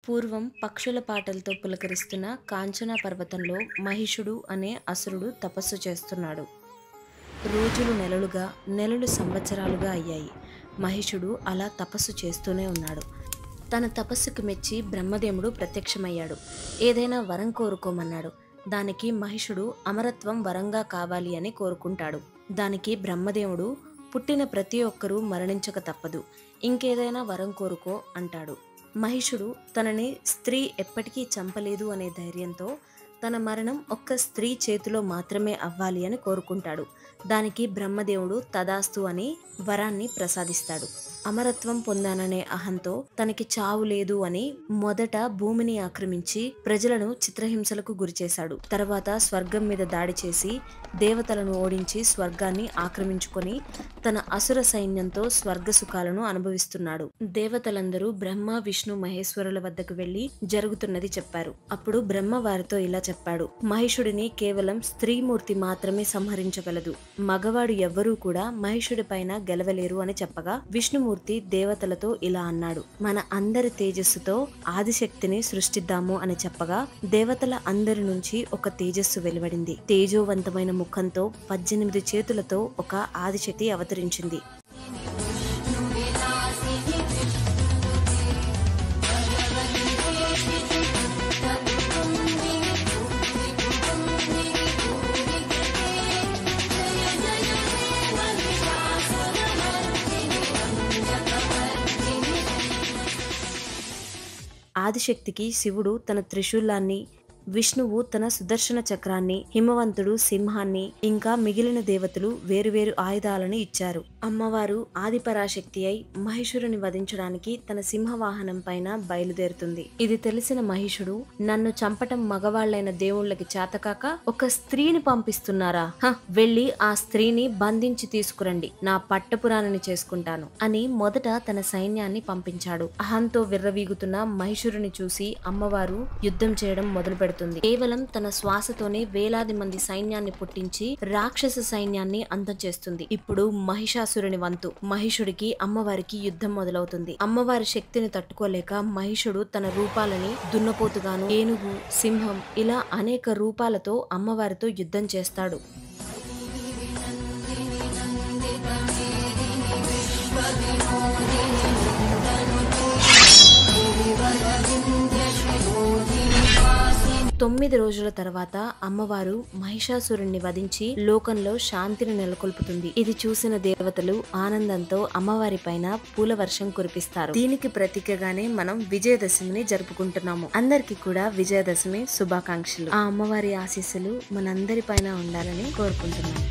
పూర్వం పక్షుల పాటలతో పులకరిస్తున్న కాంచనా పర్వతంలో మహిషుడు అనే అసురుడు తపస్సు చేస్తున్నాడు. రోజులు నెలలుగా, నెలలు సంవత్సరాలుగా అయ్యాయి. మహిషుడు అలా తపస్సు చేస్తూనే ఉన్నాడు. తన తపస్సుకు మెచ్చి బ్రహ్మదేవుడు ప్రత్యక్షమయ్యాడు. ఏదైనా వరం కోరుకోమన్నాడు. దానికి మహిషుడు అమరత్వం వరంగా కావాలి అని కోరుకుంటాడు. దానికి బ్రహ్మదేవుడు, పుట్టిన ప్రతి ఒక్కరూ మరణించక తప్పదు, ఇంకేదైనా వరం కోరుకో అంటాడు. మహిషుడు తనని స్త్రీ ఎప్పటికీ చంపలేదు అనే ధైర్యంతో తన మరణం ఒక్క స్త్రీ చేతిలో మాత్రమే అవ్వాలి అని కోరుకుంటాడు. దానికి బ్రహ్మదేవుడు తదాస్తు అని వరాన్ని ప్రసాదిస్తాడు. అమరత్వం పొందాననే అహంతో తనకి చావు లేదు అని మొదట భూమిని ఆక్రమించి ప్రజలను చిత్రహింసలకు గురిచేశాడు. తర్వాత స్వర్గం మీద దాడి చేసి దేవతలను ఓడించి స్వర్గాన్ని ఆక్రమించుకొని తన అసుర సైన్యంతో స్వర్గ సుఖాలను అనుభవిస్తున్నాడు. దేవతలందరూ బ్రహ్మ, విష్ణు, మహేశ్వరుల వద్దకు వెళ్లి జరుగుతున్నది చెప్పారు. అప్పుడు బ్రహ్మ వారితో ఇలా చెప్పాడు: మహిషుడిని కేవలం స్త్రీమూర్తి మాత్రమే సంహరించగలదు. మగవాడు ఎవ్వరూ కూడా మహిషుడి పైన గెలవలేరు అని చెప్పగా విష్ణుమూర్తి దేవతలతో ఇలా అన్నాడు: మన అందరి తేజస్సుతో ఆదిశక్తిని సృష్టిద్దాము అని చెప్పగా దేవతల అందరి నుంచి ఒక తేజస్సు వెలువడింది. తేజోవంతమైన ముఖంతో 18 చేతులతో ఒక ఆదిశక్తి అవతరించింది. ఆదిశక్తికి శివుడు తన త్రిశూలాన్ని, విష్ణువు తన సుదర్శన చక్రాన్ని, హిమవంతుడు సింహాన్ని, ఇంకా మిగిలిన దేవతలు వేరువేరు ఆయుధాలను ఇచ్చారు. అమ్మవారు ఆదిపరాశక్తి అయి మహిషుడిని వధించడానికి తన సింహవాహనం పైన బయలుదేరుతుంది. ఇది తెలిసిన మహిషుడు, నన్ను చంపటం మగవాళ్లైన దేవుళ్ళకి చేతకాక ఒక స్త్రీని పంపిస్తున్నారా? వెళ్లి ఆ స్త్రీని బంధించి తీసుకురండి, నా పట్టపురాణని చేసుకుంటాను అని మొదట తన సైన్యాన్ని పంపించాడు. అహంతో విర్రవీగుతున్న మహిషుడిని చూసి అమ్మవారు యుద్ధం చేయడం మొదలు పెడుతుంది. కేవలం తన శ్వాసతోనే వేలాది మంది సైన్యాన్ని పుట్టించి రాక్షస సైన్యాన్ని అంతం చేస్తుంది. ఇప్పుడు మహిషాసురుని వంతు. మహిషుడికి అమ్మవారికి యుద్ధం మొదలవుతుంది. అమ్మవారి శక్తిని తట్టుకోలేక మహిషుడు తన రూపాలని దున్నపోతుగాను, ఏనుగు, సింహం ఇలా అనేక రూపాలతో అమ్మవారితో యుద్ధం చేస్తాడు. తొమ్మిది రోజుల తర్వాత అమ్మవారు మహిషాసురుణ్ణి వధించి లోకంలో శాంతిని నెలకొల్పుతుంది. ఇది చూసిన దేవతలు ఆనందంతో అమ్మవారి పైన పూల వర్షం కురిపిస్తారు. దీనికి ప్రతీకగానే మనం విజయదశమిని జరుపుకుంటున్నాము. అందరికి కూడా విజయదశమి శుభాకాంక్షలు. ఆ అమ్మవారి ఆశీస్సులు మనందరి పైన ఉండాలని కోరుకుంటున్నాము.